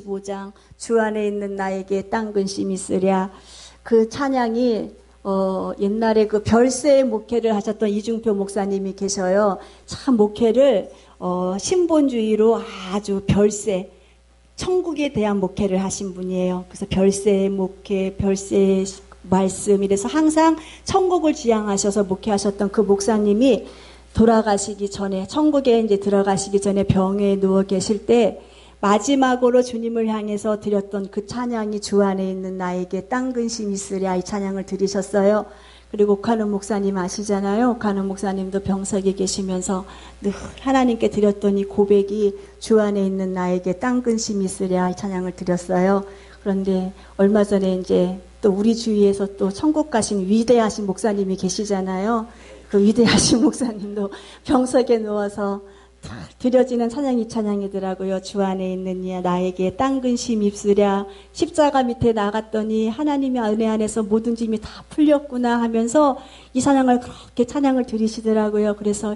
15장 주 안에 있는 나에게 땅 근심이 있으랴. 그 찬양이 옛날에 그 별세 목회를 하셨던 이중표 목사님이 계셔요. 참 목회를 신본주의로 아주 별세 천국에 대한 목회를 하신 분이에요. 그래서 별세 목회, 별세 말씀 이래서 항상 천국을 지향하셔서 목회하셨던 그 목사님이 돌아가시기 전에 천국에 이제 들어가시기 전에 병에 누워 계실 때 마지막으로 주님을 향해서 드렸던 그 찬양이 주 안에 있는 나에게 땅 근심이 있으랴, 이 찬양을 들으셨어요. 그리고 옥하는 목사님 아시잖아요. 옥하는 목사님도 병석에 계시면서 늘 하나님께 드렸던 이 고백이 주 안에 있는 나에게 땅 근심이 있으랴, 이 찬양을 드렸어요. 그런데 얼마 전에 이제 또 우리 주위에서 또 천국 가신 위대하신 목사님이 계시잖아요. 그 위대하신 목사님도 병석에 누워서 드려지는 찬양이 찬양이더라고요. 주 안에 있는 이 나에게 땅 근심 있으랴. 십자가 밑에 나갔더니 하나님의 은혜 안에서 모든 짐이 다 풀렸구나 하면서 이 찬양을 그렇게 찬양을 들으시더라고요. 그래서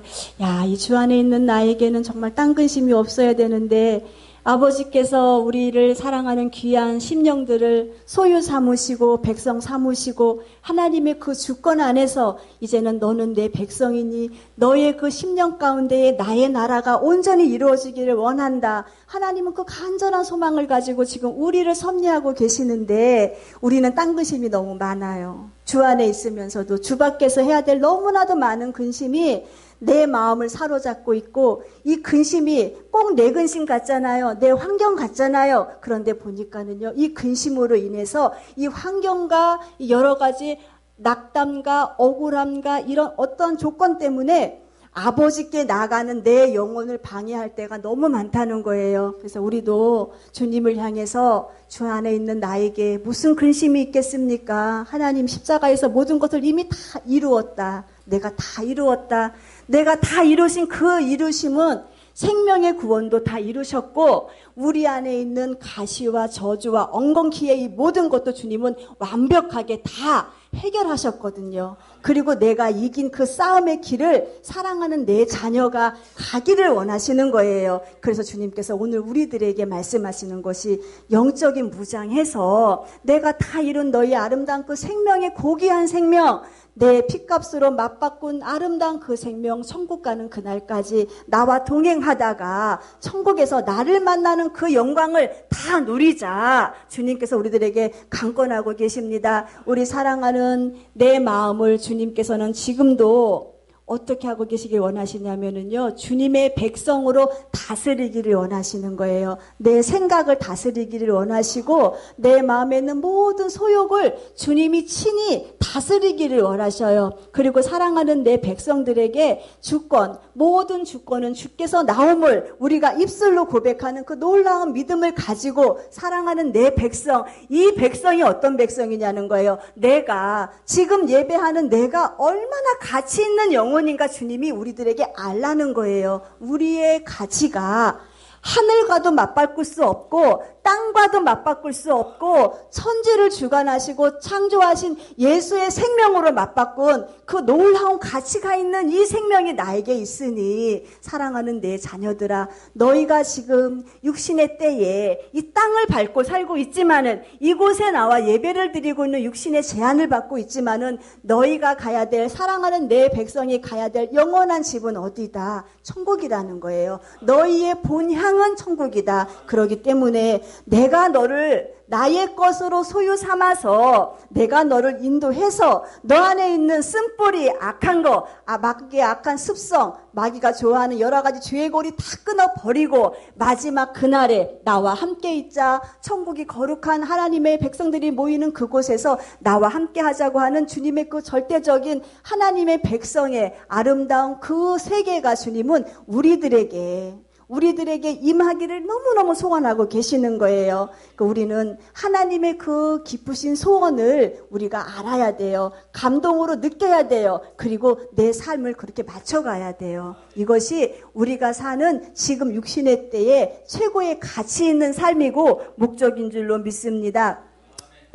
이 주 안에 있는 나에게는 정말 땅 근심이 없어야 되는데 아버지께서 우리를 사랑하는 귀한 심령들을 소유 삼으시고 백성 삼으시고 하나님의 그 주권 안에서 이제는 너는 내 백성이니 너의 그 심령 가운데에 나의 나라가 온전히 이루어지기를 원한다. 하나님은 그 간절한 소망을 가지고 지금 우리를 섭리하고 계시는데 우리는 땅 근심이 너무 많아요. 주 안에 있으면서도 주 밖에서 해야 될 너무나도 많은 근심이 내 마음을 사로잡고 있고 이 근심이 꼭 내 근심 같잖아요. 내 환경 같잖아요. 그런데 보니까는요, 이 근심으로 인해서 이 환경과 여러 가지 낙담과 억울함과 이런 어떤 조건 때문에 아버지께 나가는 내 영혼을 방해할 때가 너무 많다는 거예요. 그래서 우리도 주님을 향해서 주 안에 있는 나에게 무슨 근심이 있겠습니까? 하나님 십자가에서 모든 것을 이미 다 이루었다. 내가 다 이루었다. 내가 다 이루신 그 이루심은 생명의 구원도 다 이루셨고 우리 안에 있는 가시와 저주와 엉겅퀴의 이 모든 것도 주님은 완벽하게 다 해결하셨거든요. 그리고 내가 이긴 그 싸움의 길을 사랑하는 내 자녀가 가기를 원하시는 거예요. 그래서 주님께서 오늘 우리들에게 말씀하시는 것이 영적인 무장해서 내가 다 이룬 너희 아름다운 그 생명의 고귀한 생명, 내 피값으로 맛바꾼 아름다운 그 생명, 천국 가는 그날까지 나와 동행하다가 천국에서 나를 만나는 그 영광을 다 누리자. 주님께서 우리들에게 강권하고 계십니다. 우리 사랑하는 내 마음을 주님께서는 지금도 어떻게 하고 계시길 원하시냐면은요, 주님의 백성으로 다스리기를 원하시는 거예요. 내 생각을 다스리기를 원하시고 내 마음에 있는 모든 소욕을 주님이 친히 다스리기를 원하셔요. 그리고 사랑하는 내 백성들에게 주권, 모든 주권은 주께서 나옴을 우리가 입술로 고백하는 그 놀라운 믿음을 가지고 사랑하는 내 백성, 이 백성이 어떤 백성이냐는 거예요. 내가 지금 예배하는 내가 얼마나 가치 있는 영혼인가 주님이 우리들에게 알라는 거예요. 우리의 가치가 하늘과도 맞바꿀 수 없고 땅과도 맞바꿀 수 없고 천지를 주관하시고 창조하신 예수의 생명으로 맞바꾼 그 놀라운 가치가 있는 이 생명이 나에게 있으니 사랑하는 내 자녀들아, 너희가 지금 육신의 때에 이 땅을 밟고 살고 있지만은 이곳에 나와 예배를 드리고 있는 육신의 제한을 받고 있지만은 너희가 가야 될, 사랑하는 내 백성이 가야 될 영원한 집은 어디다? 천국이라는 거예요. 너희의 본향은 천국이다. 그렇기 때문에 내가 너를 나의 것으로 소유 삼아서 내가 너를 인도해서 너 안에 있는 쓴뿌리, 악한 거, 마귀의 악한 습성, 마귀가 좋아하는 여러 가지 죄의 고리 다 끊어버리고 마지막 그날에 나와 함께 있자. 천국이 거룩한 하나님의 백성들이 모이는 그곳에서 나와 함께 하자고 하는 주님의 그 절대적인 하나님의 백성의 아름다운 그 세계가 주님은 우리들에게 임하기를 너무너무 소원하고 계시는 거예요. 우리는 하나님의 그 기쁘신 소원을 우리가 알아야 돼요. 감동으로 느껴야 돼요. 그리고 내 삶을 그렇게 맞춰가야 돼요. 이것이 우리가 사는 지금 육신의 때에 최고의 가치 있는 삶이고 목적인 줄로 믿습니다.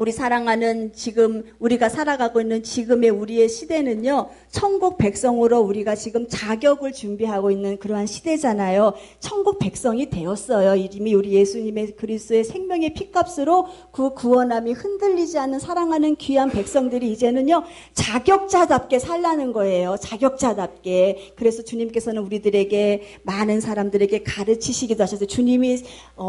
우리 사랑하는 지금 우리가 살아가고 있는 지금의 우리의 시대는요, 천국 백성으로 우리가 지금 자격을 준비하고 있는 그러한 시대잖아요. 천국 백성이 되었어요. 이미 우리 예수님의 그리스도의 생명의 피값으로 그 구원함이 흔들리지 않는 사랑하는 귀한 백성들이 이제는요, 자격자답게 살라는 거예요. 자격자답게. 그래서 주님께서는 우리들에게, 많은 사람들에게 가르치시기도 하셨어요. 주님이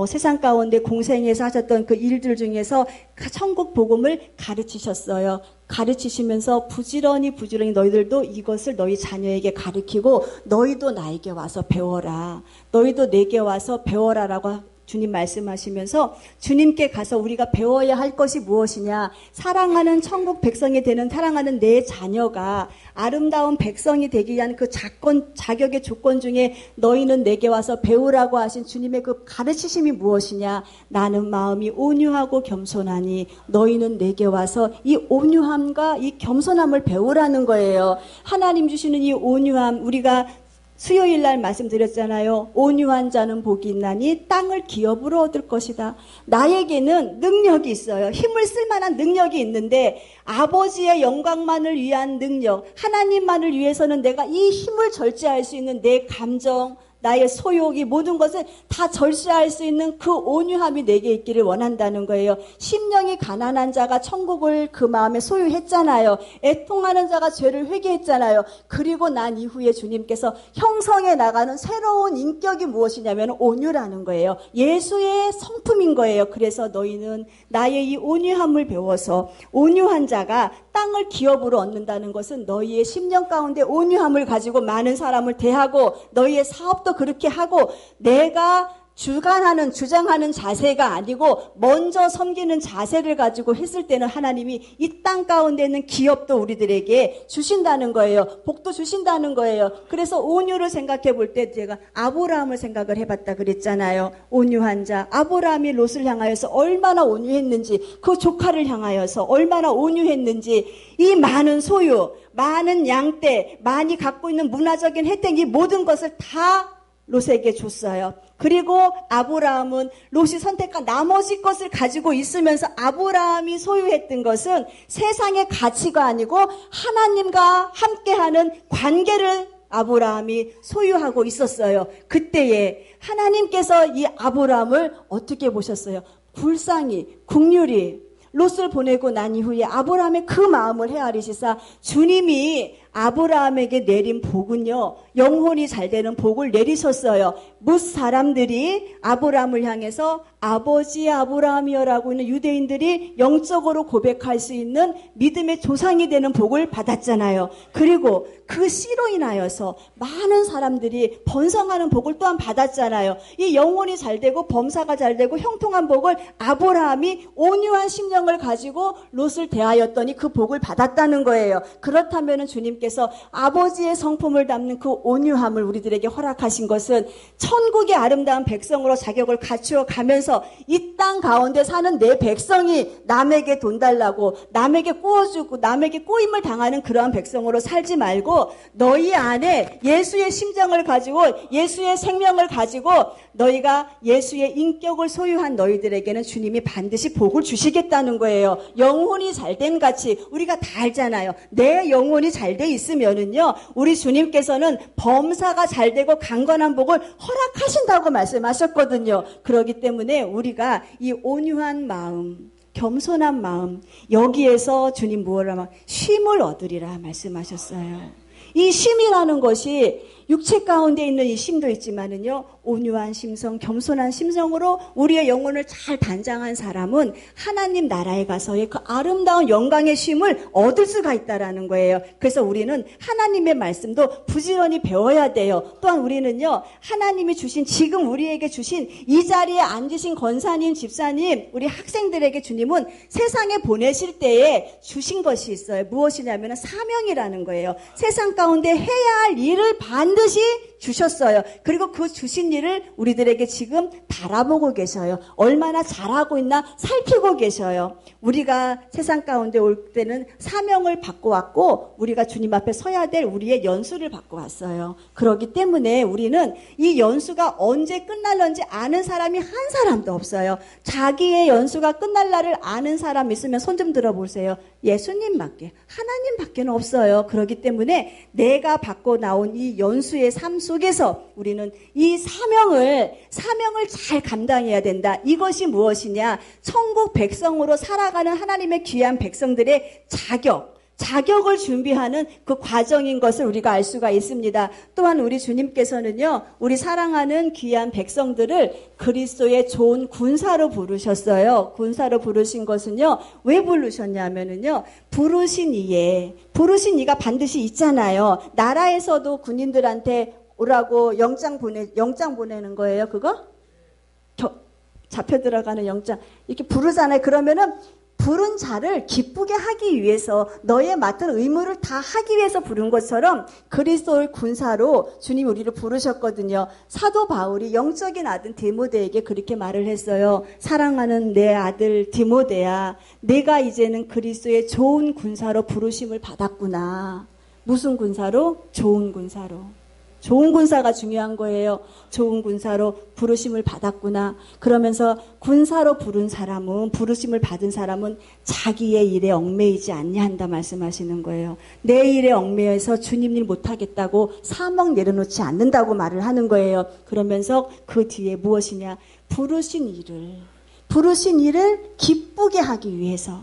세상 가운데 공생에서 하셨던 그 일들 중에서 천국 복음을 가르치셨어요. 가르치시면서 부지런히 너희들도 이것을 너희 자녀에게 가르치고 너희도 나에게 와서 배워라. 너희도 내게 와서 배워라라고 주님 말씀하시면서 주님께 가서 우리가 배워야 할 것이 무엇이냐. 사랑하는 천국 백성이 되는 사랑하는 내 자녀가 아름다운 백성이 되기 위한 그 자격의 조건 중에 너희는 내게 와서 배우라고 하신 주님의 그 가르치심이 무엇이냐. 나는 마음이 온유하고 겸손하니 너희는 내게 와서 이 온유함과 이 겸손함을 배우라는 거예요. 하나님 주시는 이 온유함, 우리가 수요일 날 말씀드렸잖아요. 온유한 자는 복이 있나니 땅을 기업으로 얻을 것이다. 나에게는 능력이 있어요. 힘을 쓸 만한 능력이 있는데 아버지의 영광만을 위한 능력, 하나님만을 위해서는 내가 이 힘을 절제할 수 있는 내 감정, 나의 소욕, 이 모든 것을 다 절제할 수 있는 그 온유함이 내게 있기를 원한다는 거예요. 심령이 가난한 자가 천국을 그 마음에 소유했잖아요. 애통하는 자가 죄를 회개했잖아요. 그리고 난 이후에 주님께서 형성해 나가는 새로운 인격이 무엇이냐면 온유라는 거예요. 예수의 성품인 거예요. 그래서 너희는 나의 이 온유함을 배워서, 온유한 자가 땅을 기업으로 얻는다는 것은 너희의 심령 가운데 온유함을 가지고 많은 사람을 대하고 너희의 사업도 그렇게 하고 내가 주장하는 자세가 아니고 먼저 섬기는 자세를 가지고 했을 때는 하나님이 이 땅 가운데 있는 기업도 우리들에게 주신다는 거예요. 복도 주신다는 거예요. 그래서 온유를 생각해 볼 때 제가 아브라함을 생각을 해봤다 그랬잖아요. 온유한 자. 아브라함이 롯을 향하여서 얼마나 온유했는지, 그 조카를 향하여서 얼마나 온유했는지, 이 많은 소유, 많은 양떼, 많이 갖고 있는 문화적인 혜택, 이 모든 것을 다 롯에게 줬어요. 그리고 아브라함은 롯이 선택한 나머지 것을 가지고 있으면서 아브라함이 소유했던 것은 세상의 가치가 아니고 하나님과 함께하는 관계를 아브라함이 소유하고 있었어요. 그때에 하나님께서 이 아브라함을 어떻게 보셨어요? 불쌍히, 긍휼히 롯을 보내고 난 이후에 아브라함의 그 마음을 헤아리시사 주님이 아브라함에게 내린 복은요, 영혼이 잘 되는 복을 내리셨어요. 뭇 사람들이 아브라함을 향해서 아버지 아브라함이여라고 있는 유대인들이 영적으로 고백할 수 있는 믿음의 조상이 되는 복을 받았잖아요. 그리고 그 씨로 인하여서 많은 사람들이 번성하는 복을 또한 받았잖아요. 이 영혼이 잘 되고 범사가 잘 되고 형통한 복을 아브라함이 온유한 심령을 가지고 롯을 대하였더니 그 복을 받았다는 거예요. 그렇다면 주님께서 아버지의 성품을 담는 그 온유함을 우리들에게 허락하신 것은 천국의 아름다운 백성으로 자격을 갖추어 가면서 이 땅 가운데 사는 내 백성이 남에게 돈 달라고, 남에게 꾸어주고, 남에게 꼬임을 당하는 그러한 백성으로 살지 말고 너희 안에 예수의 심정을 가지고 예수의 생명을 가지고 너희가 예수의 인격을 소유한 너희들에게는 주님이 반드시 복을 주시겠다는 거예요. 영혼이 잘됨 같이 우리가 다 알잖아요. 내 영혼이 잘 돼 있으면은요, 우리 주님께서는 범사가 잘 되고 강건한 복을 허락하신다고 말씀하셨거든요. 그렇기 때문에 우리가 이 온유한 마음, 겸손한 마음, 여기에서 주님 무엇을 쉼을 얻으리라 말씀하셨어요. 이 쉼이라는 것이 육체 가운데 있는 이 쉼도 있지만은요, 온유한 심성, 겸손한 심성으로 우리의 영혼을 잘 단장한 사람은 하나님 나라에 가서의 그 아름다운 영광의 쉼을 얻을 수가 있다라는 거예요. 그래서 우리는 하나님의 말씀도 부지런히 배워야 돼요. 또한 우리는요, 하나님이 주신, 지금 우리에게 주신 이 자리에 앉으신 권사님, 집사님, 우리 학생들에게 주님은 세상에 보내실 때에 주신 것이 있어요. 무엇이냐면 사명이라는 거예요. 세상 가운데 해야 할 일을 반드시 반드시 주셨어요. 그리고 그 주신 일을 우리들에게 지금 바라보고 계셔요. 얼마나 잘하고 있나 살피고 계셔요. 우리가 세상 가운데 올 때는 사명을 받고 왔고 우리가 주님 앞에 서야 될 우리의 연수를 받고 왔어요. 그렇기 때문에 우리는 이 연수가 언제 끝날런지 아는 사람이 한 사람도 없어요. 자기의 연수가 끝날 날을 아는 사람 있으면 손 좀 들어보세요. 예수님밖에, 하나님밖에 없어요. 그렇기 때문에 내가 받고 나온 이 연수의 삶 속에서 우리는 이 사명을 잘 감당해야 된다. 이것이 무엇이냐? 천국 백성으로 살아가는 하나님의 귀한 백성들의 자격을 준비하는 그 과정인 것을 우리가 알 수가 있습니다. 또한 우리 주님께서는요, 우리 사랑하는 귀한 백성들을 그리스도의 좋은 군사로 부르셨어요. 군사로 부르신 것은요, 왜 부르셨냐면은요, 부르신 이가 반드시 있잖아요. 나라에서도 군인들한테 오라고 영장 보내는 거예요, 그거? 잡혀 들어가는 영장. 이렇게 부르잖아요. 그러면은, 부른 자를 기쁘게 하기 위해서 너의 맡은 의무를 다 하기 위해서 부른 것처럼 그리스도의 군사로 주님이 우리를 부르셨거든요. 사도 바울이 영적인 아들 디모데에게 그렇게 말을 했어요. 사랑하는 내 아들 디모데야, 내가 이제는 그리스도의 좋은 군사로 부르심을 받았구나. 무슨 군사로? 좋은 군사로. 좋은 군사가 중요한 거예요. 좋은 군사로 부르심을 받았구나. 그러면서 군사로 부르심을 받은 사람은 자기의 일에 얽매이지 않냐한다 말씀하시는 거예요. 내 일에 얽매여서 주님 일 못하겠다고 사명 내려놓지 않는다고 말을 하는 거예요. 그러면서 그 뒤에 무엇이냐? 부르신 일을 기쁘게 하기 위해서.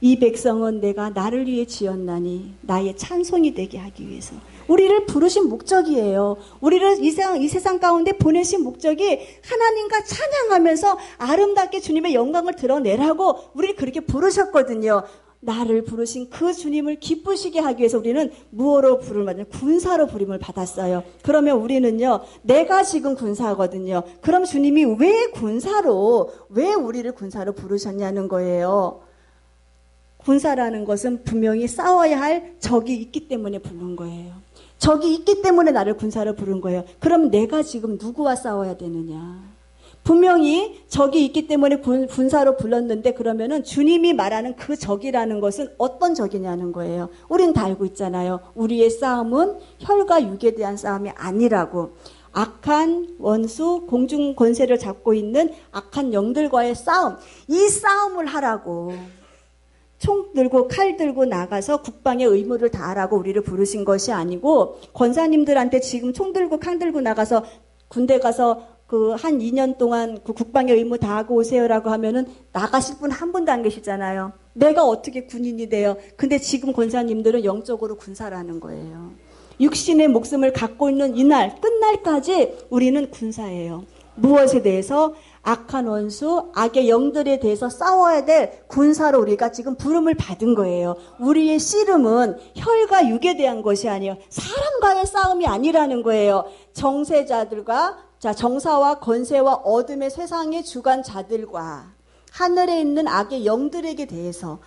이 백성은 내가 나를 위해 지었나니 나의 찬송이 되게 하기 위해서. 우리를 부르신 목적이에요. 우리를 이 세상 가운데 보내신 목적이 하나님과 찬양하면서 아름답게 주님의 영광을 드러내라고 우리를 그렇게 부르셨거든요. 나를 부르신 그 주님을 기쁘시게 하기 위해서 우리는 무엇으로 부름을 받냐? 군사로 부름을 받았어요. 그러면 우리는요, 내가 지금 군사거든요. 그럼 주님이 왜 우리를 군사로 부르셨냐는 거예요. 군사라는 것은 분명히 싸워야 할 적이 있기 때문에 부른 거예요. 적이 있기 때문에 나를 군사로 부른 거예요. 그럼 내가 지금 누구와 싸워야 되느냐? 분명히 적이 있기 때문에 군사로 불렀는데 그러면은 주님이 말하는 그 적이라는 것은 어떤 적이냐는 거예요. 우린 다 알고 있잖아요. 우리의 싸움은 혈과 육에 대한 싸움이 아니라고. 악한 원수, 공중 권세를 잡고 있는 악한 영들과의 싸움. 이 싸움을 하라고. 총 들고 칼 들고 나가서 국방의 의무를 다하라고 우리를 부르신 것이 아니고, 권사님들한테 지금 총 들고 칼 들고 나가서 군대 가서 한 2년 동안 그 국방의 의무 다하고 오세요라고 하면은 나가실 분 한 분도 안 계시잖아요. 내가 어떻게 군인이 돼요? 근데 지금 권사님들은 영적으로 군사라는 거예요. 육신의 목숨을 갖고 있는 이날, 끝날까지 우리는 군사예요. 무엇에 대해서? 악한 원수, 악의 영들에 대해서 싸워야 될 군사로 우리가 지금 부름을 받은 거예요. 우리의 씨름은 혈과 육에 대한 것이 아니에요. 사람과의 싸움이 아니라는 거예요. 정사와 권세와 어둠의 세상의 주관자들과 하늘에 있는 악의 영들에게 대해서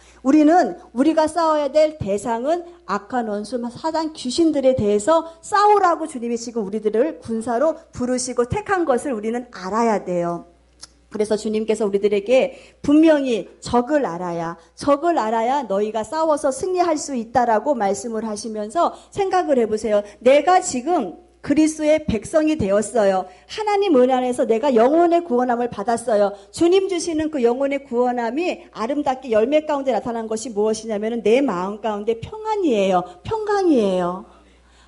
우리가 싸워야 될 대상은 악한 원수, 사단, 귀신들에 대해서 싸우라고 주님이 지금 우리들을 군사로 부르시고 택한 것을 우리는 알아야 돼요. 그래서 주님께서 우리들에게 분명히 적을 알아야 너희가 싸워서 승리할 수 있다라고 말씀을 하시면서 생각을 해보세요. 내가 지금 그리스도의 백성이 되었어요. 하나님 은혜 안에서 내가 영혼의 구원함을 받았어요. 주님 주시는 그 영혼의 구원함이 아름답게 열매 가운데 나타난 것이 무엇이냐면 내 마음 가운데 평강이에요.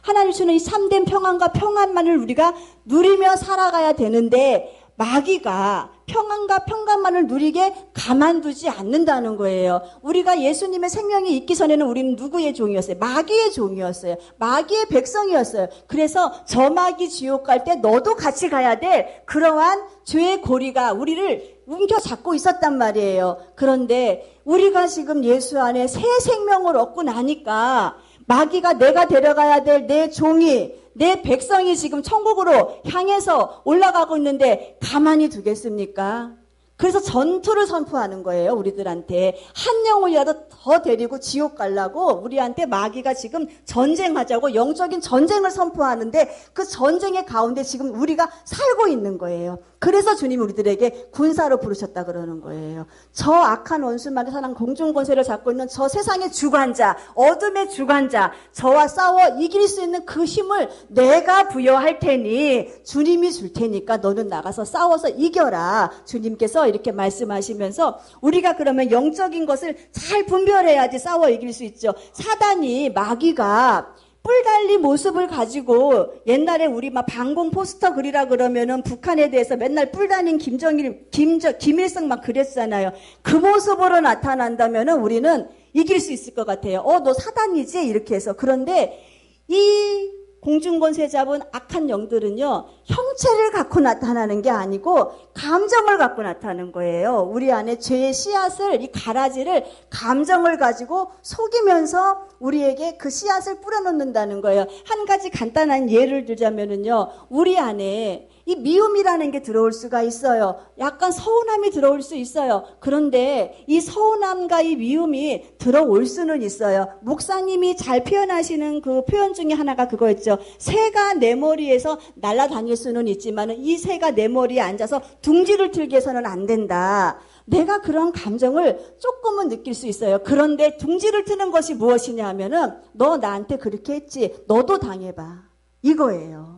하나님 주는 이 참된 평안과 평안만을 우리가 누리며 살아가야 되는데 마귀가 평안과 평강만을 누리게 가만두지 않는다는 거예요. 우리가 예수님의 생명이 있기 전에는 우리는 누구의 종이었어요? 마귀의 종이었어요. 마귀의 백성이었어요. 그래서 저 마귀 지옥 갈 때 너도 같이 가야 돼. 그러한 죄의 고리가 우리를 움켜잡고 있었단 말이에요. 그런데 우리가 지금 예수 안에 새 생명을 얻고 나니까 마귀가 내가 데려가야 될 내 종이, 내 백성이 지금 천국으로 향해서 올라가고 있는데 가만히 두겠습니까? 그래서 전투를 선포하는 거예요. 우리들한테. 한 영혼이라도 더 데리고 지옥 가려고 우리한테 마귀가 지금 전쟁하자고 영적인 전쟁을 선포하는데 그 전쟁의 가운데 지금 우리가 살고 있는 거예요. 그래서 주님이 우리들에게 군사로 부르셨다 그러는 거예요. 저 악한 원수만의 사랑 공중권세를 잡고 있는 저 세상의 주관자, 어둠의 주관자, 저와 싸워 이길 수 있는 그 힘을 내가 부여할 테니 주님이 줄 테니까 너는 나가서 싸워서 이겨라. 주님께서 이렇게 말씀하시면서 우리가 그러면 영적인 것을 잘 분별해야지 싸워 이길 수 있죠. 사단이 마귀가 뿔 달린 모습을 가지고 옛날에 우리 막 방공 포스터 그리라 그러면은 북한에 대해서 맨날 뿔 달린 김일성 막 그랬잖아요. 그 모습으로 나타난다면은 우리는 이길 수 있을 것 같아요. 너 사단이지? 이렇게 해서. 그런데 이 공중권세 잡은 악한 영들은요, 형체를 갖고 나타나는 게 아니고 감정을 갖고 나타나는 거예요. 우리 안에 죄의 씨앗을, 이 가라지를 감정을 가지고 속이면서 우리에게 그 씨앗을 뿌려놓는다는 거예요. 한 가지 간단한 예를 들자면은요, 우리 안에 이 미움이라는 게 들어올 수가 있어요. 약간 서운함이 들어올 수 있어요. 그런데 이 서운함과 이 미움이 들어올 수는 있어요. 목사님이 잘 표현하시는 그 표현 중에 하나가 그거였죠. 새가 내 머리에서 날아다닐 수는 있지만 이 새가 내 머리에 앉아서 둥지를 틀게 해서는 안 된다. 내가 그런 감정을 조금은 느낄 수 있어요. 그런데 둥지를 트는 것이 무엇이냐 하면은 너 나한테 그렇게 했지. 너도 당해봐. 이거예요.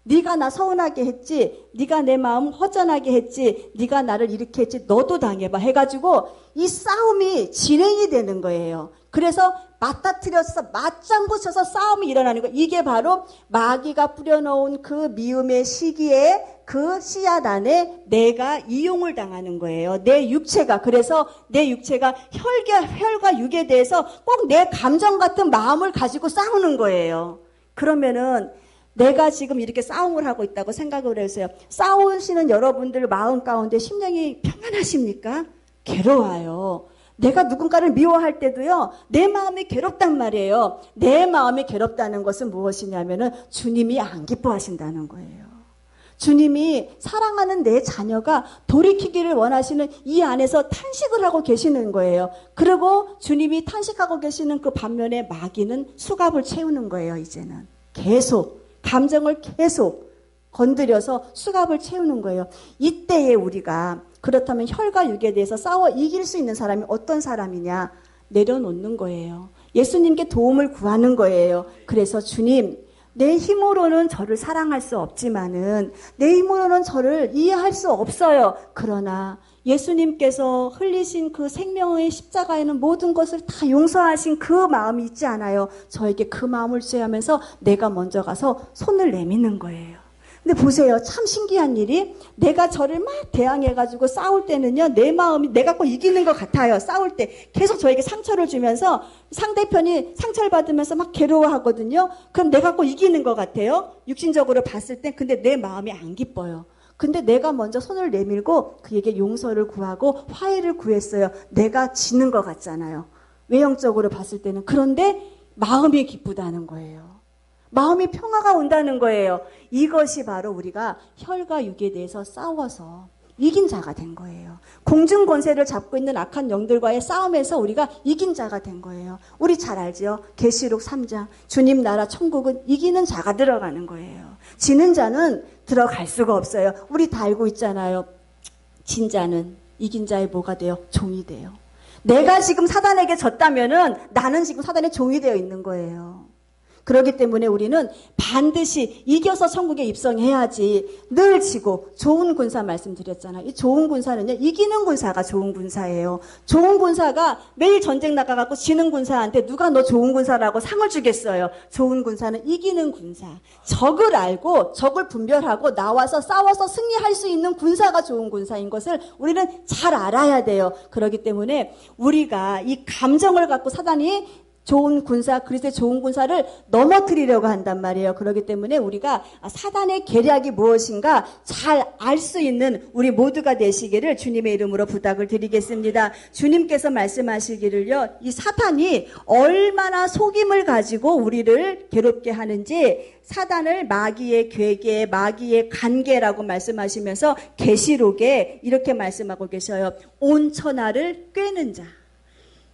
네가 나 서운하게 했지, 네가 내 마음 허전하게 했지, 네가 나를 이렇게 했지, 너도 당해봐 해가지고 이 싸움이 진행이 되는 거예요. 그래서 맞닥뜨려서 맞장구 쳐서 싸움이 일어나는 거예요. 이게 바로 마귀가 뿌려놓은 그 미움의 시기에 그 씨앗 안에 내가 이용을 당하는 거예요. 내 육체가. 그래서 내 육체가 혈과 육에 대해서 꼭 내 감정 같은 마음을 가지고 싸우는 거예요. 그러면은 내가 지금 이렇게 싸움을 하고 있다고 생각을 해서요. 싸우시는 여러분들 마음 가운데 심령이 평안하십니까? 괴로워요. 내가 누군가를 미워할 때도요, 내 마음이 괴롭단 말이에요. 내 마음이 괴롭다는 것은 무엇이냐면은 주님이 안 기뻐하신다는 거예요. 주님이 사랑하는 내 자녀가 돌이키기를 원하시는 이 안에서 탄식을 하고 계시는 거예요. 그리고 주님이 탄식하고 계시는 그 반면에 마귀는 수갑을 채우는 거예요, 이제는. 계속. 감정을 계속 건드려서 수갑을 채우는 거예요. 이때에 우리가 그렇다면 혈과 육에 대해서 싸워 이길 수 있는 사람이 어떤 사람이냐? 내려놓는 거예요. 예수님께 도움을 구하는 거예요. 그래서 주님, 내 힘으로는 저를 사랑할 수 없지만은 내 힘으로는 저를 이해할 수 없어요. 그러나 예수님께서 흘리신 그 생명의 십자가에는 모든 것을 다 용서하신 그 마음이 있지 않아요. 저에게 그 마음을 주하면서 내가 먼저 가서 손을 내미는 거예요. 근데 보세요. 참 신기한 일이 내가 저를 막 대항해가지고 싸울 때는요. 내 마음이 내가 꼭 이기는 것 같아요. 싸울 때 계속 저에게 상처를 주면서 상대편이 상처를 받으면서 막 괴로워하거든요. 그럼 내가 꼭 이기는 것 같아요. 육신적으로 봤을 때. 근데 내 마음이 안 기뻐요. 근데 내가 먼저 손을 내밀고 그에게 용서를 구하고 화해를 구했어요. 내가 지는 것 같잖아요. 외형적으로 봤을 때는. 그런데 마음이 기쁘다는 거예요. 마음이 평화가 온다는 거예요. 이것이 바로 우리가 혈과 육에 대해서 싸워서 이긴 자가 된 거예요. 공중 권세를 잡고 있는 악한 영들과의 싸움에서 우리가 이긴 자가 된 거예요. 우리 잘 알죠? 계시록 3장 주님 나라 천국은 이기는 자가 들어가는 거예요. 지는 자는 들어갈 수가 없어요. 우리 다 알고 있잖아요. 진 자는 이긴 자의 뭐가 돼요? 종이 돼요. 내가 지금 사단에게 졌다면은 나는 지금 사단의 종이 되어 있는 거예요. 그렇기 때문에 우리는 반드시 이겨서 천국에 입성해야지. 늘 지고 좋은 군사 말씀드렸잖아요. 이 좋은 군사는요. 이기는 군사가 좋은 군사예요. 좋은 군사가 매일 전쟁 나가갖고 지는 군사한테 누가 너 좋은 군사라고 상을 주겠어요. 좋은 군사는 이기는 군사. 적을 알고 적을 분별하고 나와서 싸워서 승리할 수 있는 군사가 좋은 군사인 것을 우리는 잘 알아야 돼요. 그렇기 때문에 우리가 이 감정을 갖고 사단이 좋은 군사, 그리스도의 좋은 군사를 넘어뜨리려고 한단 말이에요. 그렇기 때문에 우리가 사단의 계략이 무엇인가 잘 알 수 있는 우리 모두가 되시기를 주님의 이름으로 부탁을 드리겠습니다. 주님께서 말씀하시기를요, 이 사탄이 얼마나 속임을 가지고 우리를 괴롭게 하는지 사단을 마귀의 괴계, 마귀의 관계라고 말씀하시면서 계시록에 이렇게 말씀하고 계셔요. 온 천하를 꿰는 자.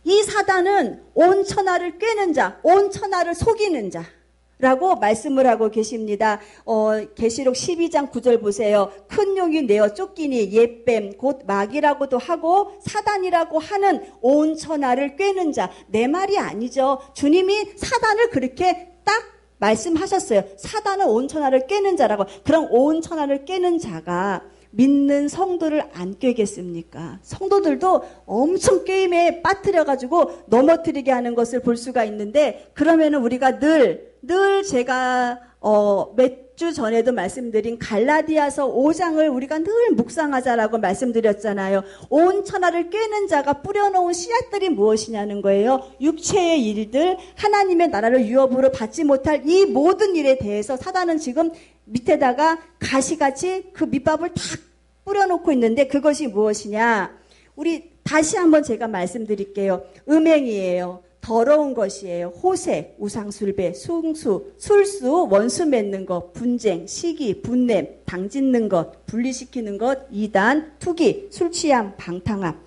이 사단은 온 천하를 꿰는 자, 온 천하를 속이는 자라고 말씀을 하고 계십니다. 계시록 12장 9절 보세요. 큰 용이 내어 쫓기니 옛뱀 곧 마귀라고도 하고 사단이라고 하는 온 천하를 꿰는 자. 내 말이 아니죠. 주님이 사단을 그렇게 딱 말씀하셨어요. 사단은 온 천하를 꿰는 자라고. 그럼 온 천하를 꿰는 자가 믿는 성도를 안 꿰겠습니까? 성도들도 엄청 게임에 빠뜨려가지고 넘어뜨리게 하는 것을 볼 수가 있는데, 그러면은 우리가 늘 제가 몇 주 전에도 말씀드린 갈라디아서 5장을 우리가 늘 묵상하자라고 말씀드렸잖아요. 온 천하를 꿰는 자가 뿌려놓은 씨앗들이 무엇이냐는 거예요. 육체의 일들, 하나님의 나라를 유업으로 받지 못할 이 모든 일에 대해서 사단은 지금 밑에다가 가시같이 그 밑밥을 다 뿌려놓고 있는데, 그것이 무엇이냐? 우리 다시 한번 제가 말씀드릴게요. 음행이에요. 더러운 것이에요. 호색, 우상술배, 숭수, 술수, 원수 맺는 것, 분쟁, 시기, 분냄, 당짓는 것, 분리시키는 것, 이단, 투기, 술취함, 방탕함.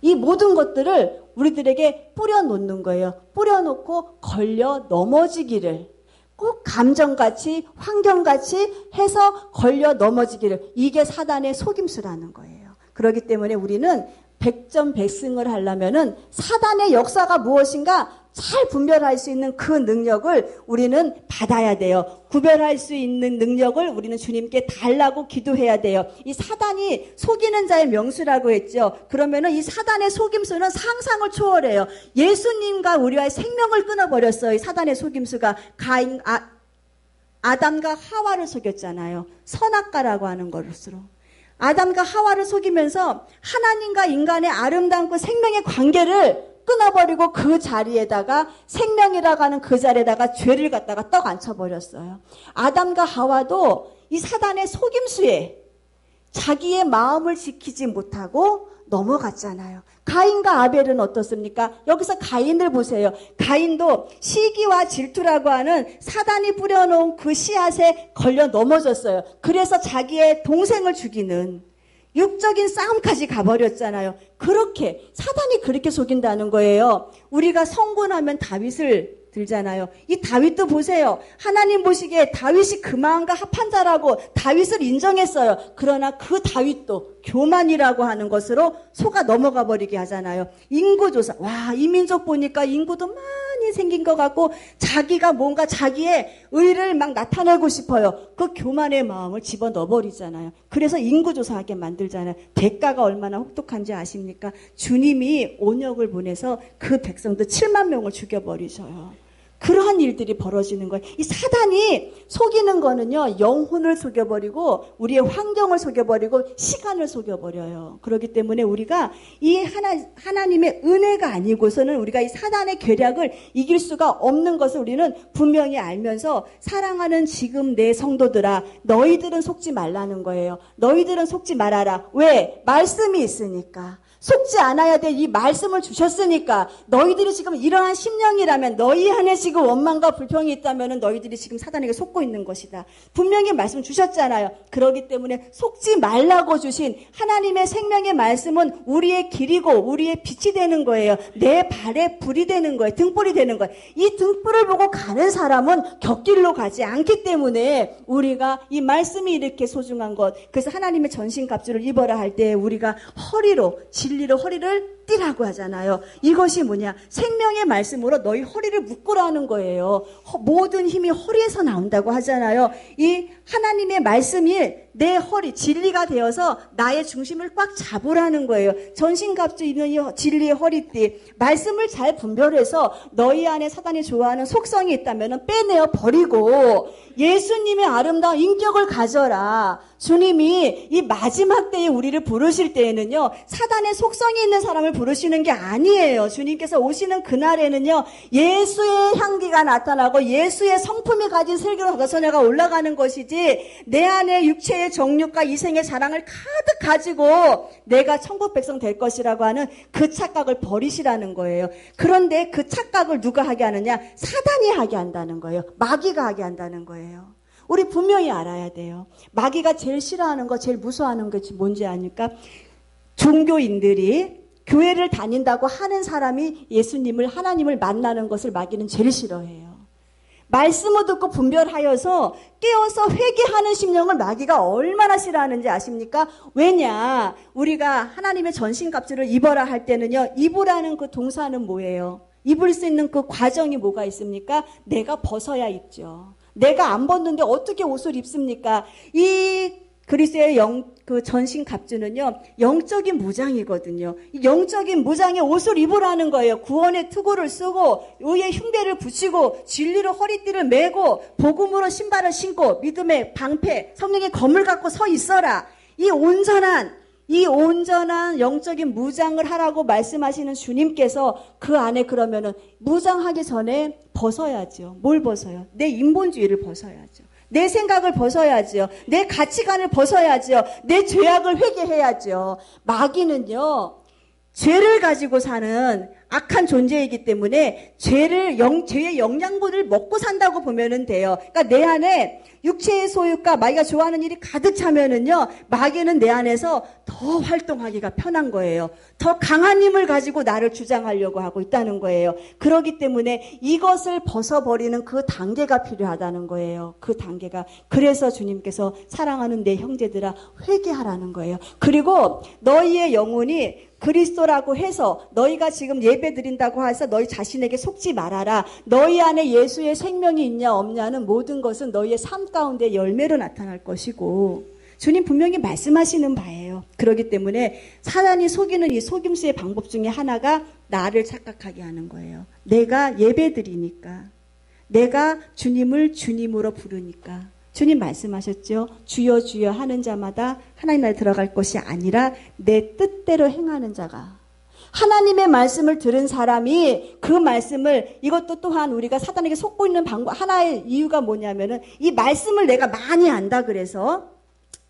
이 모든 것들을 우리들에게 뿌려놓는 거예요. 뿌려놓고 걸려 넘어지기를. 꼭 감정같이, 환경같이 해서 걸려 넘어지기를. 이게 사단의 속임수라는 거예요. 그렇기 때문에 우리는 백전백승을 하려면은 사단의 역사가 무엇인가 잘 분별할 수 있는 그 능력을 우리는 받아야 돼요. 구별할 수 있는 능력을 우리는 주님께 달라고 기도해야 돼요. 이 사단이 속이는 자의 명수라고 했죠. 그러면은 이 사단의 속임수는 상상을 초월해요. 예수님과 우리와의 생명을 끊어버렸어요. 이 사단의 속임수가 아담과 하와를 속였잖아요. 선악과라고 하는 것으로. 아담과 하와를 속이면서 하나님과 인간의 아름다운 그 생명의 관계를 끊어버리고 그 자리에다가 생명이라고 하는 그 자리에다가 죄를 갖다가 떡 앉혀버렸어요. 아담과 하와도 이 사단의 속임수에 자기의 마음을 지키지 못하고 넘어갔잖아요. 가인과 아벨은 어떻습니까? 여기서 가인을 보세요. 가인도 시기와 질투라고 하는 사단이 뿌려놓은 그 씨앗에 걸려 넘어졌어요. 그래서 자기의 동생을 죽이는 육적인 싸움까지 가버렸잖아요. 그렇게 사단이 그렇게 속인다는 거예요. 우리가 성군하면 다윗을 들잖아요. 이 다윗도 보세요. 하나님 보시기에 다윗이 그 마음과 합한 자라고 다윗을 인정했어요. 그러나 그 다윗도 교만이라고 하는 것으로 속아 넘어가 버리게 하잖아요. 인구조사. 와, 이 민족 보니까 인구도 많이 생긴 것 같고 자기가 뭔가 자기의 의를 막 나타내고 싶어요. 그 교만의 마음을 집어넣어 버리잖아요. 그래서 인구조사하게 만들잖아요. 대가가 얼마나 혹독한지 아십니까? 주님이 온역을 보내서 그 백성들 7만 명을 죽여버리셔요. 그러한 일들이 벌어지는 거예요. 이 사단이 속이는 거는요, 영혼을 속여버리고 우리의 환경을 속여버리고 시간을 속여버려요. 그렇기 때문에 우리가 이 하나님의 은혜가 아니고서는 우리가 이 사단의 계략을 이길 수가 없는 것을 우리는 분명히 알면서, 사랑하는 지금 내 성도들아, 너희들은 속지 말라는 거예요. 너희들은 속지 말아라. 왜? 말씀이 있으니까. 속지 않아야 될 이 말씀을 주셨으니까. 너희들이 지금 이러한 심령이라면, 너희 안에 지금 원망과 불평이 있다면 너희들이 지금 사단에게 속고 있는 것이다. 분명히 말씀 주셨잖아요. 그렇기 때문에 속지 말라고 주신 하나님의 생명의 말씀은 우리의 길이고 우리의 빛이 되는 거예요. 내 발에 불이 되는 거예요. 등불이 되는 거예요. 이 등불을 보고 가는 사람은 곁길로 가지 않기 때문에 우리가 이 말씀이 이렇게 소중한 것. 그래서 하나님의 전신갑주를 입어라 할 때 우리가 허리로, 진리로 허리를 띠라고 하잖아요. 이것이 뭐냐? 생명의 말씀으로 너희 허리를 묶으라는 거예요. 모든 힘이 허리에서 나온다고 하잖아요. 이 하나님의 말씀이 내 허리, 진리가 되어서 나의 중심을 꽉 잡으라는 거예요. 전신갑주 있는 이 진리의 허리띠, 말씀을 잘 분별해서 너희 안에 사단이 좋아하는 속성이 있다면 빼내어 버리고 예수님의 아름다운 인격을 가져라. 주님이 이 마지막 때에 우리를 부르실 때에는요, 사단의 속성이 있는 사람을 부르시는 게 아니에요. 주님께서 오시는 그날에는요, 예수의 향기가 나타나고 예수의 성품이 가진 슬기로운 다섯녀가 올라가는 것이지, 내 안에 육체의 정욕과 이생의 자랑을 가득 가지고 내가 천국 백성 될 것이라고 하는 그 착각을 버리시라는 거예요. 그런데 그 착각을 누가 하게 하느냐? 사단이 하게 한다는 거예요. 마귀가 하게 한다는 거예요. 우리 분명히 알아야 돼요. 마귀가 제일 싫어하는 거, 제일 무서워하는 것이 뭔지 아니까? 종교인들이 교회를 다닌다고 하는 사람이 예수님을, 하나님을 만나는 것을 마귀는 제일 싫어해요. 말씀을 듣고 분별하여서 깨어서 회개하는 심령을 마귀가 얼마나 싫어하는지 아십니까? 왜냐? 우리가 하나님의 전신갑주를 입어라 할 때는요, 입으라는 그 동사는 뭐예요? 입을 수 있는 그 과정이 뭐가 있습니까? 내가 벗어야 입죠. 내가 안 벗는데 어떻게 옷을 입습니까? 이 그리스도의 그 전신 갑주는요, 영적인 무장이거든요. 이 영적인 무장에 옷을 입으라는 거예요. 구원의 투구를 쓰고, 의의 흉배를 붙이고, 진리로 허리띠를 메고, 복음으로 신발을 신고, 믿음의 방패, 성령의 검을 갖고 서 있어라. 이 온전한 영적인 무장을 하라고 말씀하시는 주님께서 그 안에 그러면은 무장하기 전에 벗어야죠. 뭘 벗어요? 내 인본주의를 벗어야죠. 내 생각을 벗어야죠. 내 가치관을 벗어야죠. 내 죄악을 회개해야죠. 마귀는요, 죄를 가지고 사는 악한 존재이기 때문에 죄의 영양분을 먹고 산다고 보면 돼요. 그러니까 내 안에 육체의 소유가 마귀가 좋아하는 일이 가득 차면은요, 마귀는 내 안에서 더 활동하기가 편한 거예요. 더 강한 힘을 가지고 나를 주장하려고 하고 있다는 거예요. 그렇기 때문에 이것을 벗어버리는 그 단계가 필요하다는 거예요. 그 단계가. 그래서 주님께서 사랑하는 내 형제들아 회개하라는 거예요. 그리고 너희의 영혼이 그리스도라고 해서 너희가 지금 예배 드린다고 해서 너희 자신에게 속지 말아라. 너희 안에 예수의 생명이 있냐 없냐는 모든 것은 너희의 삶 가운데 열매로 나타날 것이고, 주님 분명히 말씀하시는 바예요. 그렇기 때문에 사단이 속이는 이 속임수의 방법 중에 하나가 나를 착각하게 하는 거예요. 내가 예배 드리니까, 내가 주님을 주님으로 부르니까. 주님 말씀하셨죠. 주여 주여 하는 자마다 하나님 나라에 들어갈 것이 아니라 내 뜻대로 행하는 자가. 하나님의 말씀을 들은 사람이 그 말씀을, 이것도 또한 우리가 사단에게 속고 있는 방법, 하나의 이유가 뭐냐면은 이 말씀을 내가 많이 안다 그래서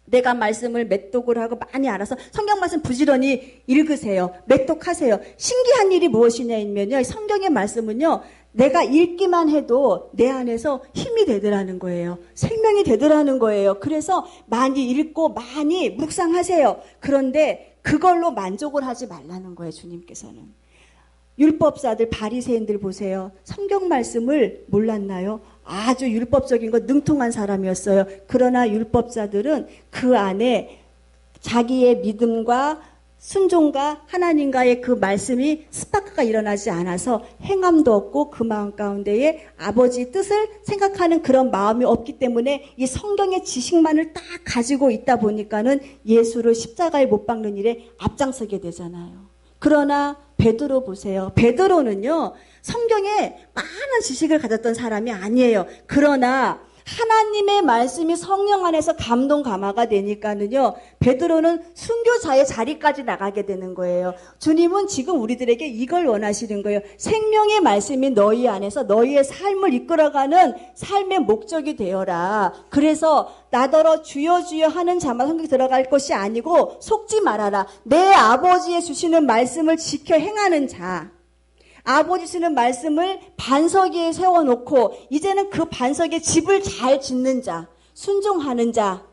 내가 말씀을 맷독을 하고 많이 알아서 성경 말씀 부지런히 읽으세요. 맷독하세요. 신기한 일이 무엇이냐면요, 성경의 말씀은요, 내가 읽기만 해도 내 안에서 힘이 되더라는 거예요. 생명이 되더라는 거예요. 그래서 많이 읽고 많이 묵상하세요. 그런데 그걸로 만족을 하지 말라는 거예요, 주님께서는. 율법사들, 바리새인들 보세요. 성경 말씀을 몰랐나요? 아주 율법적인 거 능통한 사람이었어요. 그러나 율법자들은 그 안에 자기의 믿음과 순종과 하나님과의 그 말씀이 스파크가 일어나지 않아서 행함도 없고 그 마음 가운데에 아버지의 뜻을 생각하는 그런 마음이 없기 때문에 이 성경의 지식만을 딱 가지고 있다 보니까는 예수를 십자가에 못 박는 일에 앞장서게 되잖아요. 그러나 베드로 보세요. 베드로는요, 성경에 많은 지식을 가졌던 사람이 아니에요. 그러나 하나님의 말씀이 성령 안에서 감동 감화가 되니까는요, 베드로는 순교자의 자리까지 나가게 되는 거예요. 주님은 지금 우리들에게 이걸 원하시는 거예요. 생명의 말씀이 너희 안에서 너희의 삶을 이끌어가는 삶의 목적이 되어라. 그래서 나더러 주여 주여 하는 자만 성경에 들어갈 것이 아니고 속지 말아라. 내 아버지의 주시는 말씀을 지켜 행하는 자. 아버지 주시는 말씀을 반석 위에 세워놓고 이제는 그 반석에 집을 잘 짓는 자, 순종하는 자,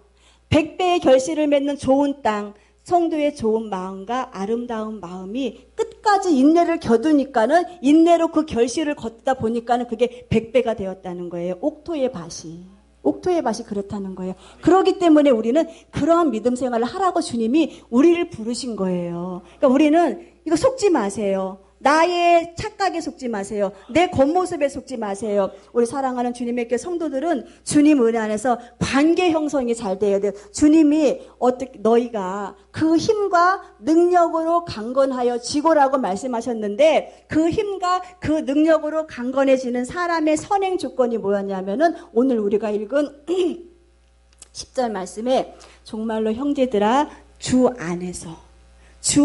100배의 결실을 맺는 좋은 땅, 성도의 좋은 마음과 아름다운 마음이 끝까지 인내를 겨두니까는 인내로 그 결실을 걷다 보니까는 그게 100배가 되었다는 거예요. 옥토의 밭이 그렇다는 거예요. 그렇기 때문에 우리는 그러한 믿음 생활을 하라고 주님이 우리를 부르신 거예요. 그러니까 우리는 이거 속지 마세요. 나의 착각에 속지 마세요. 내 겉모습에 속지 마세요. 우리 사랑하는 주님의 교회 성도들은 주님 은혜 안에서 관계 형성이 잘 돼야 돼요. 주님이 너희가 그 힘과 능력으로 강건하여 지고라고 말씀하셨는데 그 힘과 그 능력으로 강건해지는 사람의 선행 조건이 뭐였냐면은 오늘 우리가 읽은 10절 말씀에 정말로 형제들아 주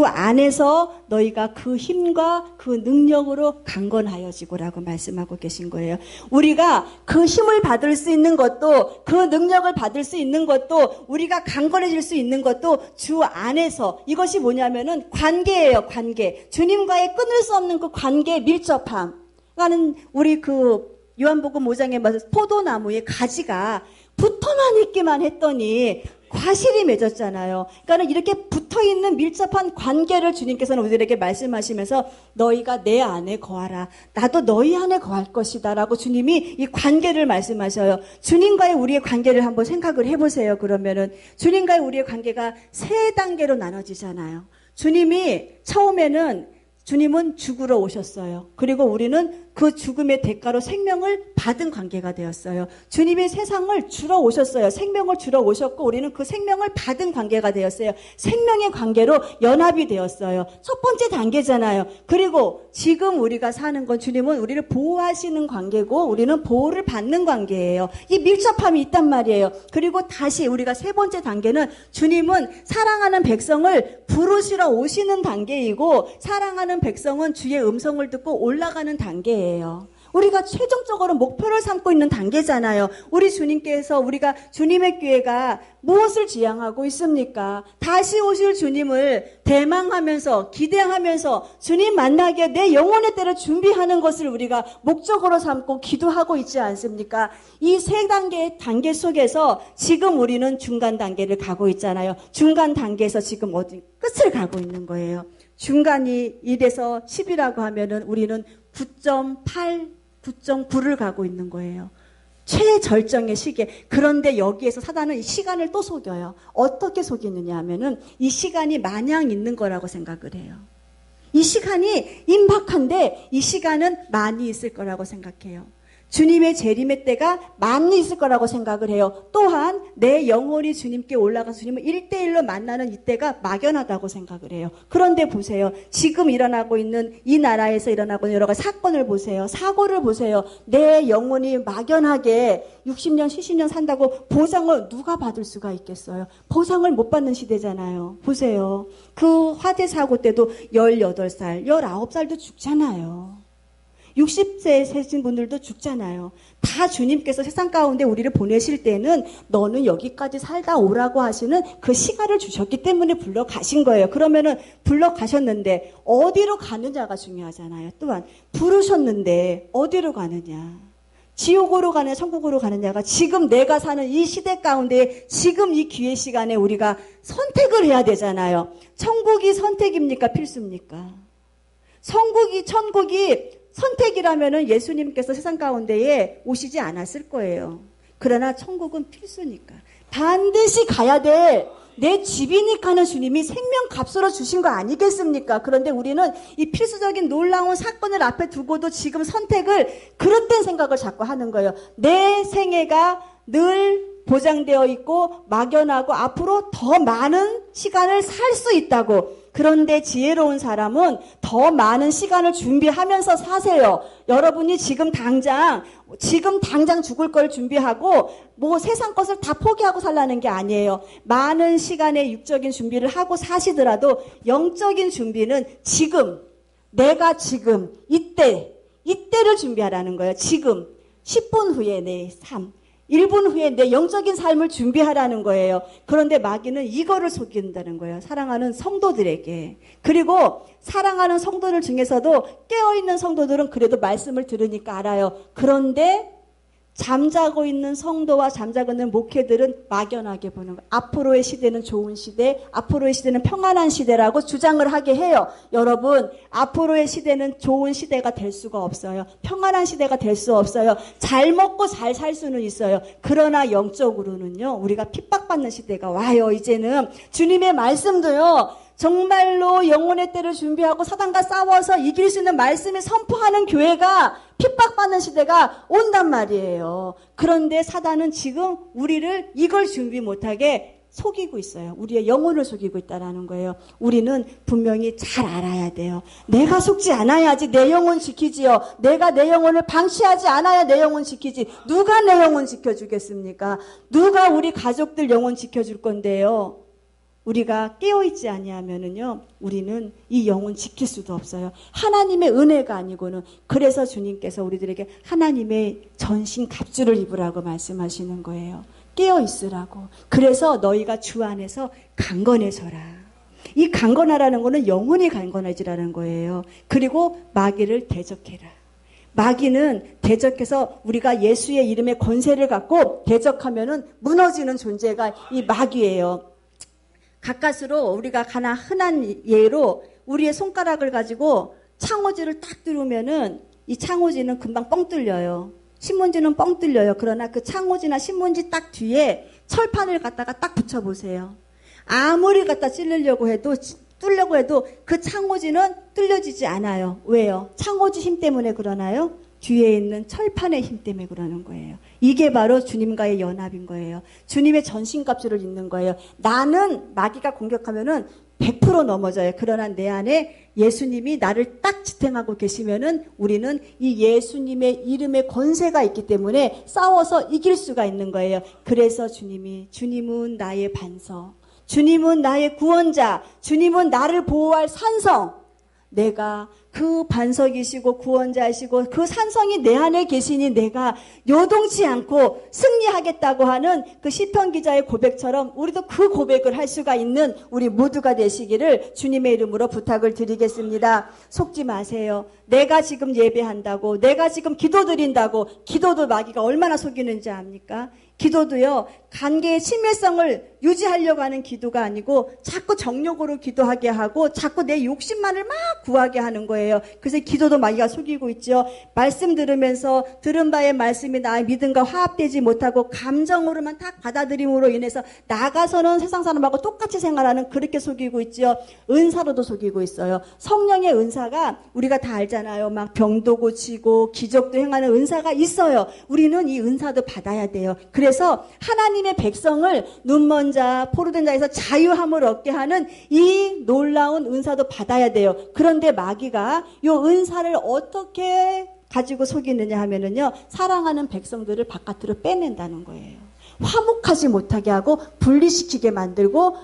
안에서 너희가 그 힘과 그 능력으로 강건하여지고라고 말씀하고 계신 거예요. 우리가 그 힘을 받을 수 있는 것도 그 능력을 받을 수 있는 것도 우리가 강건해질 수 있는 것도 주 안에서 이것이 뭐냐면은 관계예요. 관계. 주님과의 끊을 수 없는 그 관계의 밀접함. 그러니까 우리 그 요한복음 5장에 말해서 포도나무의 가지가 붙어만 있기만 했더니 과실이 맺었잖아요. 그러니까 이렇게 붙어있는 밀접한 관계를 주님께서는 우리들에게 말씀하시면서 너희가 내 안에 거하라. 나도 너희 안에 거할 것이다. 라고 주님이 이 관계를 말씀하셔요. 주님과의 우리의 관계를 한번 생각을 해보세요. 그러면은 주님과의 우리의 관계가 세 단계로 나눠지잖아요. 주님은 죽으러 오셨어요. 그리고 우리는 그 죽음의 대가로 생명을 받은 관계가 되었어요. 주님이 세상을 주러 오셨어요. 생명을 주러 오셨고 우리는 그 생명을 받은 관계가 되었어요. 생명의 관계로 연합이 되었어요. 첫 번째 단계잖아요. 그리고 지금 우리가 사는 건 주님은 우리를 보호하시는 관계고 우리는 보호를 받는 관계예요. 이 밀접함이 있단 말이에요. 그리고 다시 우리가 세 번째 단계는 주님은 사랑하는 백성을 부르시러 오시는 단계이고 사랑하는 백성은 주의 음성을 듣고 올라가는 단계예요. 우리가 최종적으로 목표를 삼고 있는 단계잖아요. 우리 주님께서 우리가 주님의 교회가 무엇을 지향하고 있습니까? 다시 오실 주님을 대망하면서 기대하면서 주님 만나기에 내 영혼의 때를 준비하는 것을 우리가 목적으로 삼고 기도하고 있지 않습니까? 이 세 단계의 단계 속에서 지금 우리는 중간 단계를 가고 있잖아요. 중간 단계에서 지금 어디 끝을 가고 있는 거예요. 중간이 1에서 10이라고 하면은 우리는 9.8, 9.9를 가고 있는 거예요. 최절정의 시기에. 그런데 여기에서 사단은 이 시간을 또 속여요. 어떻게 속이느냐 하면은 이 시간이 마냥 있는 거라고 생각을 해요. 이 시간이 임박한데 이 시간은 많이 있을 거라고 생각해요. 주님의 재림의 때가 많이 있을 거라고 생각을 해요. 또한 내 영혼이 주님께 올라가서 주님을 1대1로 만나는 이때가 막연하다고 생각을 해요. 그런데 보세요. 지금 일어나고 있는 이 나라에서 일어나고 있는 여러 가지 사건을 보세요. 사고를 보세요. 내 영혼이 막연하게 60년, 70년 산다고 보상을 누가 받을 수가 있겠어요? 보상을 못 받는 시대잖아요. 보세요. 그 화재 사고 때도 18살, 19살도 죽잖아요. 60세에 세신 분들도 죽잖아요. 다 주님께서 세상 가운데 우리를 보내실 때는 너는 여기까지 살다 오라고 하시는 그 시간을 주셨기 때문에 불러가신 거예요. 그러면은 불러가셨는데 어디로 가느냐가 중요하잖아요. 또한 부르셨는데 어디로 가느냐. 지옥으로 가느냐 천국으로 가느냐가 지금 내가 사는 이 시대 가운데 지금 이 기회 시간에 우리가 선택을 해야 되잖아요. 천국이 선택입니까? 필수입니까? 천국이 선택이라면은 예수님께서 세상 가운데에 오시지 않았을 거예요. 그러나 천국은 필수니까. 반드시 가야 될 내 집이니까는 주님이 생명값으로 주신 거 아니겠습니까? 그런데 우리는 이 필수적인 놀라운 사건을 앞에 두고도 지금 선택을 그릇된 생각을 자꾸 하는 거예요. 내 생애가 늘 보장되어 있고 막연하고 앞으로 더 많은 시간을 살 수 있다고. 그런데 지혜로운 사람은 더 많은 시간을 준비하면서 사세요. 여러분이 지금 당장 죽을 걸 준비하고 뭐 세상 것을 다 포기하고 살라는 게 아니에요. 많은 시간의 육적인 준비를 하고 사시더라도 영적인 준비는 지금, 내가 지금 이때를 준비하라는 거예요. 지금 10분 후에 내 삶, 1분 후에 내 영적인 삶을 준비하라는 거예요. 그런데 마귀는 이거를 속인다는 거예요. 사랑하는 성도들에게. 그리고 사랑하는 성도들 중에서도 깨어있는 성도들은 그래도 말씀을 들으니까 알아요. 그런데 잠자고 있는 성도와 잠자고 있는 목회들은 막연하게 보는 거예요. 앞으로의 시대는 좋은 시대, 앞으로의 시대는 평안한 시대라고 주장을 하게 해요. 여러분, 앞으로의 시대는 좋은 시대가 될 수가 없어요. 평안한 시대가 될 수 없어요. 잘 먹고 잘 살 수는 있어요. 그러나 영적으로는요, 우리가 핍박받는 시대가 와요. 이제는 주님의 말씀도요, 정말로 영혼의 때를 준비하고 사단과 싸워서 이길 수 있는 말씀을 선포하는 교회가 핍박받는 시대가 온단 말이에요. 그런데 사단은 지금 우리를 이걸 준비 못하게 속이고 있어요. 우리의 영혼을 속이고 있다는 거예요. 우리는 분명히 잘 알아야 돼요. 내가 속지 않아야지 내 영혼 지키지요. 내가 내 영혼을 방치하지 않아야 내 영혼 지키지. 누가 내 영혼 지켜주겠습니까? 누가 우리 가족들 영혼 지켜줄 건데요. 우리가 깨어있지 아니하면은요, 우리는 이 영혼 지킬 수도 없어요. 하나님의 은혜가 아니고는. 그래서 주님께서 우리들에게 하나님의 전신 갑주를 입으라고 말씀하시는 거예요. 깨어있으라고. 그래서 너희가 주 안에서 강건해져라. 이 강건하라는 거는 영혼이 강건해지라는 거예요. 그리고 마귀를 대적해라. 마귀는 대적해서 우리가 예수의 이름의 권세를 갖고 대적하면은 무너지는 존재가 이 마귀예요. 가까스로 우리가 가나 흔한 예로 우리의 손가락을 가지고 창호지를 딱 뚫으면은 이 창호지는 금방 뻥 뚫려요. 신문지는 뻥 뚫려요. 그러나 그 창호지나 신문지 딱 뒤에 철판을 갖다가 딱 붙여보세요. 아무리 갖다 뚫으려고 해도 그 창호지는 뚫려지지 않아요. 왜요? 창호지 힘 때문에 그러나요? 뒤에 있는 철판의 힘 때문에 그러는 거예요. 이게 바로 주님과의 연합인 거예요. 주님의 전신갑주를 입는 거예요. 나는 마귀가 공격하면은 100% 넘어져요. 그러나 내 안에 예수님이 나를 딱 지탱하고 계시면은 우리는 이 예수님의 이름의 권세가 있기 때문에 싸워서 이길 수가 있는 거예요. 그래서 주님은 나의 반석, 주님은 나의 구원자, 주님은 나를 보호할 산성. 내가 그 반석이시고 구원자이시고 그 산성이 내 안에 계시니 내가 요동치 않고 승리하겠다고 하는 그 시편 기자의 고백처럼 우리도 그 고백을 할 수가 있는 우리 모두가 되시기를 주님의 이름으로 부탁을 드리겠습니다. 속지 마세요. 내가 지금 예배한다고, 내가 지금 기도드린다고, 기도도 마귀가 얼마나 속이는지 압니까? 기도도요, 관계의 친밀성을 유지하려고 하는 기도가 아니고 자꾸 정욕으로 기도하게 하고 자꾸 내 욕심만을 막 구하게 하는 거예요. 그래서 기도도 마귀가 속이고 있죠. 말씀 들으면서 들은 바의 말씀이 나의 믿음과 화합되지 못하고 감정으로만 딱 받아들임으로 인해서 나가서는 세상 사람하고 똑같이 생활하는, 그렇게 속이고 있죠. 은사로도 속이고 있어요. 성령의 은사가 우리가 다 알잖아요. 막 병도 고치고 기적도 행하는 은사가 있어요. 우리는 이 은사도 받아야 돼요. 그래서 하나님의 백성을 눈먼 자, 포로된 자에서 자유함을 얻게 하는 이 놀라운 은사도 받아야 돼요. 그런데 마귀가 이 은사를 어떻게 가지고 속이느냐 하면은요, 사랑하는 백성들을 바깥으로 빼낸다는 거예요. 화목하지 못하게 하고 분리시키게 만들고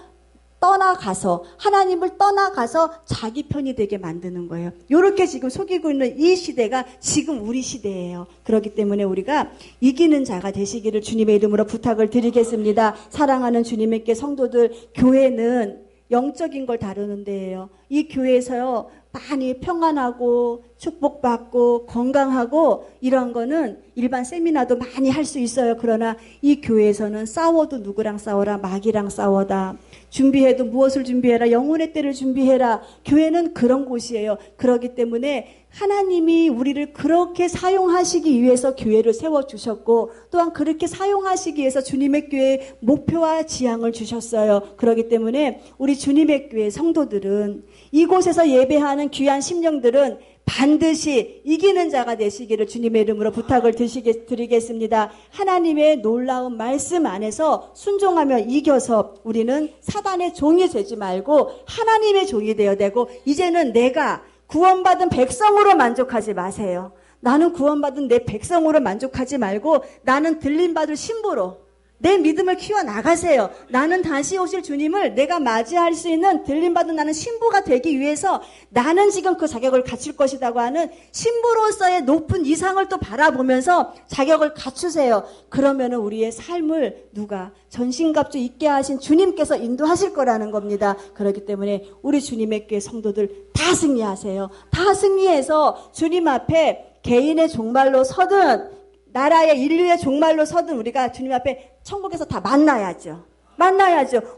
떠나가서, 하나님을 떠나가서 자기 편이 되게 만드는 거예요. 이렇게 지금 속이고 있는 이 시대가 지금 우리 시대예요. 그렇기 때문에 우리가 이기는 자가 되시기를 주님의 이름으로 부탁을 드리겠습니다. 사랑하는 주님의 성도들, 교회는 영적인 걸 다루는 데예요. 이 교회에서요, 많이 평안하고 축복받고 건강하고 이런 거는 일반 세미나도 많이 할 수 있어요. 그러나 이 교회에서는 싸워도 누구랑 싸워라? 마귀랑 싸워다. 준비해도 무엇을 준비해라? 영혼의 때를 준비해라. 교회는 그런 곳이에요. 그렇기 때문에 하나님이 우리를 그렇게 사용하시기 위해서 교회를 세워주셨고, 또한 그렇게 사용하시기 위해서 주님의 교회에 목표와 지향을 주셨어요. 그렇기 때문에 우리 주님의 교회 성도들은, 이곳에서 예배하는 귀한 심령들은 반드시 이기는 자가 되시기를 주님의 이름으로 부탁을 드리겠습니다. 하나님의 놀라운 말씀 안에서 순종하며 이겨서 우리는 사단의 종이 되지 말고 하나님의 종이 되어야 되고, 이제는 내가 구원받은 백성으로 만족하지 마세요. 나는 구원받은 내 백성으로 만족하지 말고 나는 들림받을 신부로 내 믿음을 키워나가세요. 나는 다시 오실 주님을 내가 맞이할 수 있는 들림받은 나는 신부가 되기 위해서 나는 지금 그 자격을 갖출 것이라고 하는 신부로서의 높은 이상을 또 바라보면서 자격을 갖추세요. 그러면은 우리의 삶을 누가 전신갑주 있게 하신 주님께서 인도하실 거라는 겁니다. 그렇기 때문에 우리 주님의 교회 성도들 다 승리하세요. 다 승리해서 주님 앞에 개인의 종말로 서든 나라의 인류의 종말로 서든 우리가 주님 앞에 천국에서 다 만나야죠.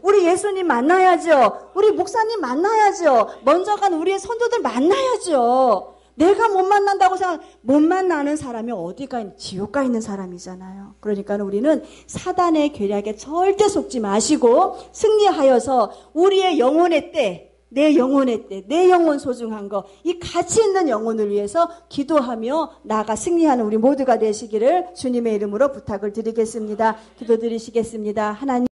우리 예수님 만나야죠. 우리 목사님 만나야죠. 먼저 간 우리의 선조들 만나야죠. 내가 못 만난다고 못 만나는 사람이 어디가 있는, 지옥 가 있는 사람이잖아요. 그러니까 우리는 사단의 계략에 절대 속지 마시고 승리하여서 우리의 영혼의 때, 내 영혼의 때, 내 영혼 소중한 거, 이 가치 있는 영혼을 위해서 기도하며 나아가 승리하는 우리 모두가 되시기를 주님의 이름으로 부탁을 드리겠습니다. 기도드리시겠습니다. 하나님.